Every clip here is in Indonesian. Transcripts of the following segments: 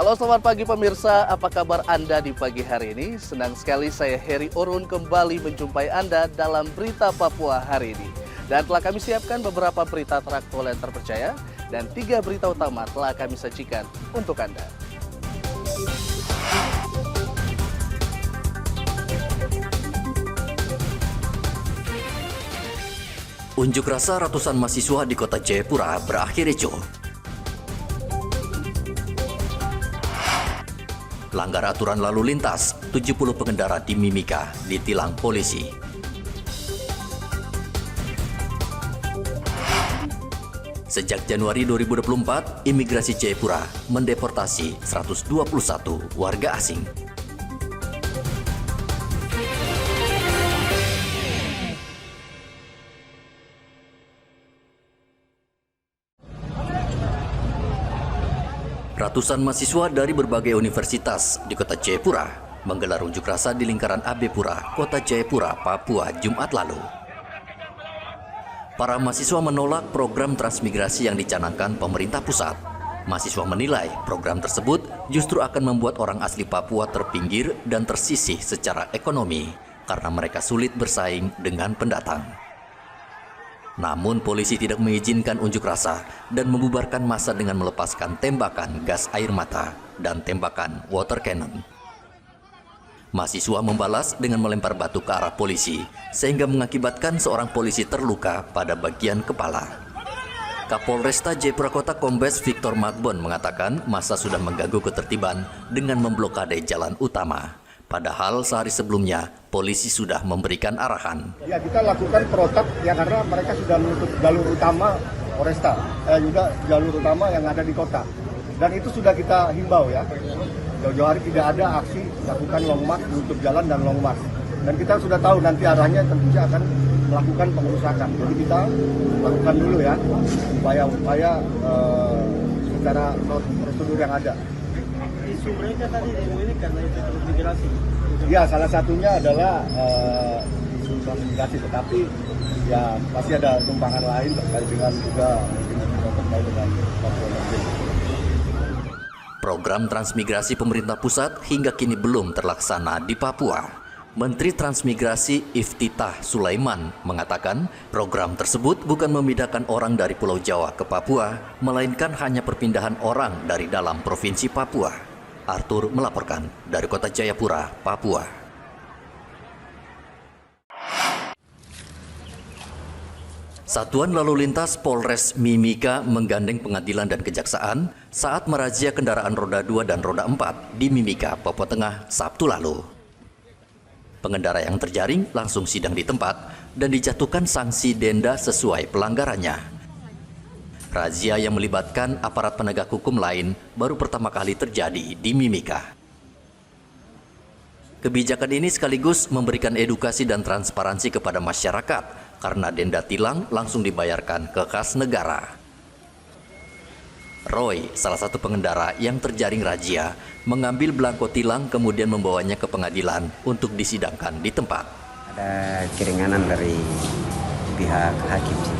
Halo, selamat pagi pemirsa. Apa kabar Anda di pagi hari ini? Senang sekali saya Heri Orun kembali menjumpai Anda dalam Berita Papua hari ini. Dan telah kami siapkan beberapa berita teraktual yang terpercaya dan 3 berita utama telah kami sajikan untuk Anda. Unjuk rasa ratusan mahasiswa di kota Jayapura berakhir ricuh. Langgar aturan lalu lintas, 70 pengendara di Mimika ditilang polisi. Sejak Januari 2024, imigrasi Jayapura mendeportasi 121 warga asing. Ratusan mahasiswa dari berbagai universitas di kota Jayapura menggelar unjuk rasa di lingkaran AB Pura, kota Jayapura, Papua, Jumat lalu. Para mahasiswa menolak program transmigrasi yang dicanangkan pemerintah pusat. Mahasiswa menilai program tersebut justru akan membuat orang asli Papua terpinggir dan tersisih secara ekonomi karena mereka sulit bersaing dengan pendatang. Namun polisi tidak mengizinkan unjuk rasa dan membubarkan massa dengan melepaskan tembakan gas air mata dan tembakan water cannon. Mahasiswa membalas dengan melempar batu ke arah polisi sehingga mengakibatkan seorang polisi terluka pada bagian kepala. Kapolresta Jayapura Kota Kombes Victor Magbon mengatakan massa sudah mengganggu ketertiban dengan memblokade jalan utama. Padahal sehari sebelumnya, polisi sudah memberikan arahan. Ya, kita lakukan protap ya karena mereka sudah menutup jalur utama Polresta, juga jalur utama yang ada di kota. Dan itu sudah kita himbau ya. Jauh-jauh hari tidak ada aksi lakukan long march, menutup jalan dan long march. Dan kita sudah tahu nanti arahnya tentunya akan melakukan pengerusakan. Jadi kita lakukan dulu ya, upaya-upaya secara prosedur yang ada. Isu mereka tadi ini karena itu transmigrasi. Ya, salah satunya adalah isu transmigrasi, tetapi ya pasti ada tumpangan lain terkait dengan juga terkait dengan Papua. Program transmigrasi pemerintah pusat hingga kini belum terlaksana di Papua. Menteri Transmigrasi Iftitah Sulaiman mengatakan program tersebut bukan memindahkan orang dari Pulau Jawa ke Papua, melainkan hanya perpindahan orang dari dalam Provinsi Papua. Arthur melaporkan dari kota Jayapura, Papua. Satuan Lalu Lintas Polres Mimika menggandeng pengadilan dan kejaksaan saat merazia kendaraan roda 2 dan roda 4 di Mimika, Papua Tengah, Sabtu lalu. Pengendara yang terjaring langsung sidang di tempat dan dijatuhkan sanksi denda sesuai pelanggarannya. Razia yang melibatkan aparat penegak hukum lain baru pertama kali terjadi di Mimika. Kebijakan ini sekaligus memberikan edukasi dan transparansi kepada masyarakat karena denda tilang langsung dibayarkan ke kas negara. Roy, salah satu pengendara yang terjaring razia, mengambil belangko tilang kemudian membawanya ke pengadilan untuk disidangkan di tempat. Ada keringanan dari pihak hakim sih.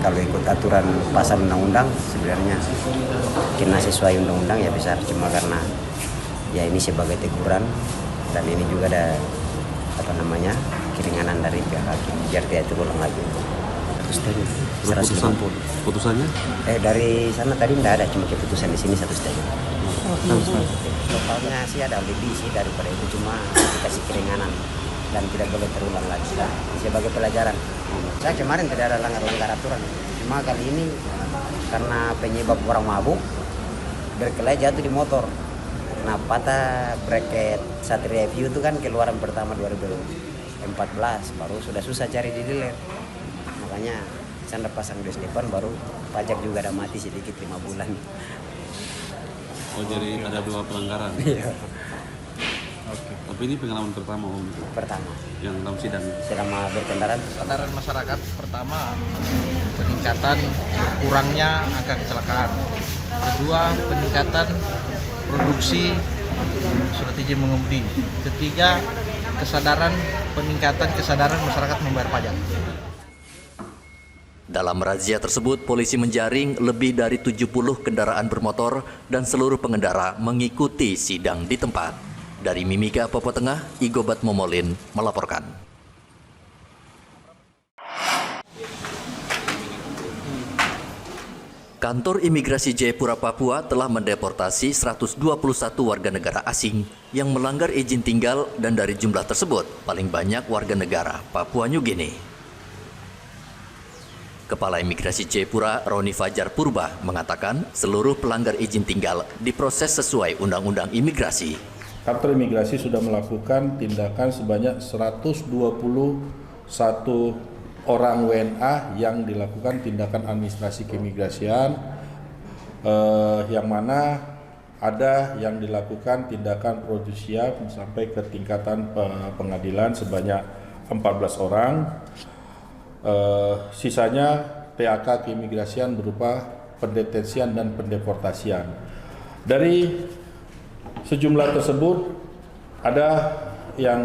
Kalau ikut aturan pasal undang-undang sebenarnya kena sesuai undang-undang ya besar, cuma karena ya ini sebagai teguran dan ini juga ada keringanan dari pihak hakim biar dia itu ulang lagi. Putusannya? Dari sana tadi tidak ada, cuma keputusan di sini 1,5. Totalnya sih ada lebih sih daripada itu, cuma dikasih keringanan dan tidak boleh terulang lagi sebagai pelajaran. Saya kemarin tidak ada langgar aturan, cuma kali ini karena penyebab orang mabuk berkelahi jatuh di motor. Nah, patah bracket Satria View itu kan keluaran pertama 2014, baru sudah susah cari di dealer. Makanya saya pasang di depan, baru pajak juga ada mati sedikit 5 bulan. Oh, jadi ada 2 pelanggaran. Iya. Oke. Tapi ini pengalaman pertama Om? Pertama. Yang dalam sidang? Selama berkendaraan. Kesadaran masyarakat pertama, peningkatan kurangnya angka kecelakaan. Kedua, peningkatan produksi surat izin mengemudi. Ketiga, peningkatan kesadaran masyarakat membayar pajak. Dalam razia tersebut, polisi menjaring lebih dari 70 kendaraan bermotor dan seluruh pengendara mengikuti sidang di tempat. Dari Mimika, Papua Tengah, Igobat Momolin melaporkan. Kantor Imigrasi Jayapura, Papua telah mendeportasi 121 warga negara asing yang melanggar izin tinggal, dan dari jumlah tersebut paling banyak warga negara Papua New Guinea. Kepala Imigrasi Jayapura, Roni Fajar Purba, mengatakan seluruh pelanggar izin tinggal diproses sesuai Undang-Undang Imigrasi. Kantor Imigrasi sudah melakukan tindakan sebanyak 121 orang WNA yang dilakukan tindakan administrasi keimigrasian, yang mana ada yang dilakukan tindakan pro justisia sampai ke tingkatan pengadilan sebanyak 14 orang. Sisanya PAK keimigrasian berupa pendetensian dan pendeportasian. Dari sejumlah tersebut ada yang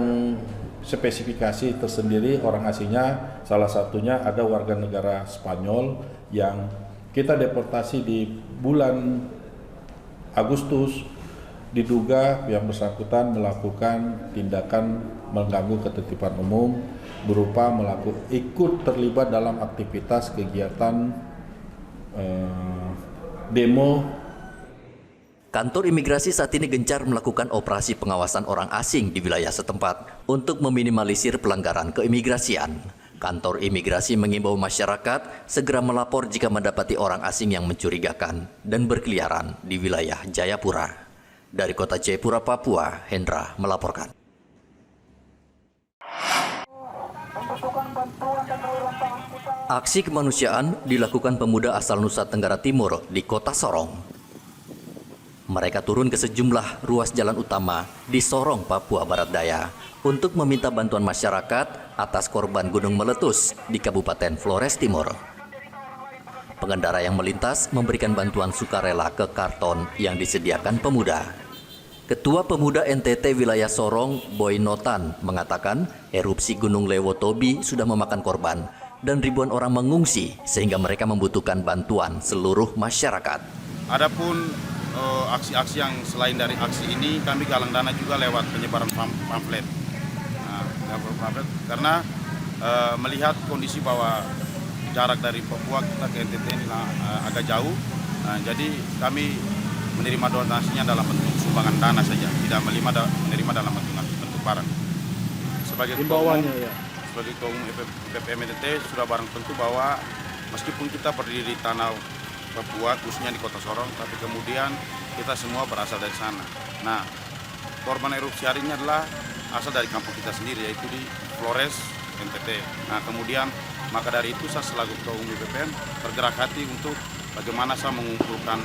spesifikasi tersendiri orang asingnya, salah satunya ada warga negara Spanyol yang kita deportasi di bulan Agustus, diduga yang bersangkutan melakukan tindakan mengganggu ketertiban umum berupa ikut terlibat dalam aktivitas kegiatan demo. Kantor Imigrasi saat ini gencar melakukan operasi pengawasan orang asing di wilayah setempat untuk meminimalisir pelanggaran keimigrasian. Kantor Imigrasi mengimbau masyarakat segera melapor jika mendapati orang asing yang mencurigakan dan berkeliaran di wilayah Jayapura. Dari kota Jayapura, Papua, Hendra melaporkan. Aksi kemanusiaan dilakukan pemuda asal Nusa Tenggara Timur di kota Sorong. Mereka turun ke sejumlah ruas jalan utama di Sorong, Papua Barat Daya untuk meminta bantuan masyarakat atas korban gunung meletus di Kabupaten Flores Timur. Pengendara yang melintas memberikan bantuan sukarela ke karton yang disediakan pemuda. Ketua Pemuda NTT Wilayah Sorong, Boy Notan, mengatakan erupsi Gunung Lewotobi sudah memakan korban dan ribuan orang mengungsi sehingga mereka membutuhkan bantuan seluruh masyarakat. Adapun aksi-aksi yang selain dari aksi ini, kami galang dana juga lewat penyebaran pamflet. Karena melihat kondisi bahwa jarak dari Papua kita ke NTT ini agak jauh, jadi kami menerima donasinya dalam bentuk sumbangan dana saja, tidak menerima dalam bentuk barang. Sebagai ketua umum IPPM NTT sudah barang tentu bahwa meskipun kita berdiri di tanah Papua, khususnya di kota Sorong, tapi kemudian kita semua berasal dari sana. Nah, korban erupsi hari ini adalah asal dari kampung kita sendiri, yaitu di Flores, NTT. Nah, kemudian maka dari itu saya selaku ketua umum IPPM bergerak hati untuk bagaimana saya mengumpulkan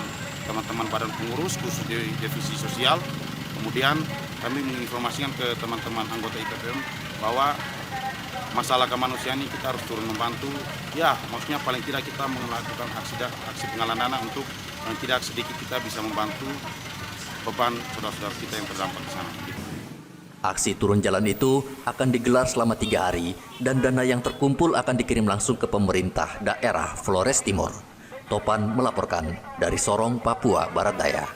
teman-teman badan pengurus khusus di divisi sosial. Kemudian kami menginformasikan ke teman-teman anggota IPPM bahwa masalah kemanusiaan ini kita harus turun membantu. Ya, maksudnya paling tidak kita melakukan aksi penggalangan dana untuk tidak sedikit kita bisa membantu beban saudara-saudara kita yang terdampak di sana. Aksi turun jalan itu akan digelar selama 3 hari dan dana yang terkumpul akan dikirim langsung ke pemerintah daerah Flores Timur. Topan melaporkan dari Sorong, Papua Barat Daya.